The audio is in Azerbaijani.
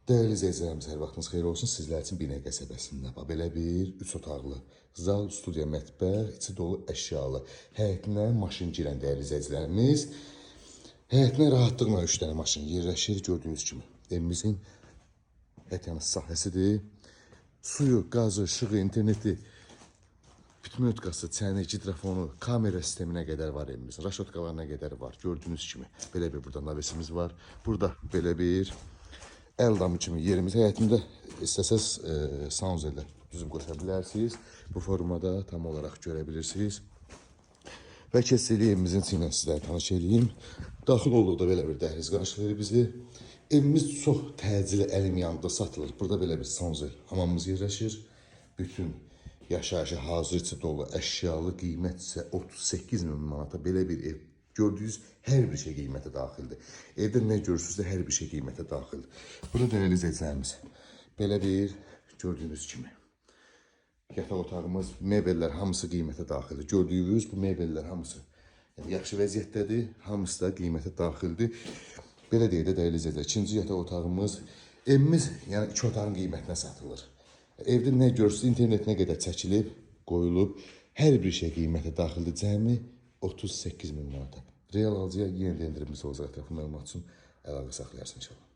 Dəyərli izləyicilərimiz, hər vaxtınız xeyir olsun. Sizlər üçün Binə qəsəbəsində belə bir 3 otaqlı zal, studiya, mətbəx, içi dolu əşyalı, həyətinə maşın girən dəyərli izləyicilərimiz. Həyətinə rahatlıqla 3 dənə maşın yerləşir. Gördüyünüz kimi evimizin həyət yanı sahəsidir. Suyu, qazı, işığı, interneti, bütünötkası, çəni, gidrafonu, kamera sisteminə qədər var evimizin. Raşotkalarına qədər var. Gördüyünüz kimi belə bir burada navesimiz var. Burada belə bir əl damı kimi yerimiz, həyətində istəsəz saunzerlə düzüb qoşa bilərsiniz. Bu formada tam olaraq görə bilirsiniz. Və keçsəli evimizin içi ilə sizlərə tanış edeyim. Daxil olduqda belə bir dəhliz qarşılayır bizi. Evimiz çox təcili əlim yanında satılır. Burada belə bir saunzer hamamımız yerləşir. Bütün yaşayışı hazır içi dolu, əşyalı, qiymət isə 38.000 manata belə bir ev. Gördüyünüz hər bir şey qiymətə daxildir. Evdə nə görürsünüzsə hər bir şey qiymətə daxildir. Burada dəyərli izləyicilərimiz, belə bir gördüyünüz kimi yataq otağımız, mebellər hamısı qiymətə daxildir. Gördüyünüz bu mebellər hamısı yaxşı vəziyyətdədir, hamısı da qiymətə daxildir. Belə deyək də dəyərli izləyicilər, ikinci yataq otağımız, evimiz yəni 2 otağın qiymətinə satılır. Evdə nə görürsünüz, internetinə qədər çəkilib, qoyulub, hər bir şey qiymətə daxildir. Cəmi 38.000 manata. Real alıcıya yenə də endirimimiz olacaq. Ətraflı məlumat üçün əlaqə saxlayarsın inşallah.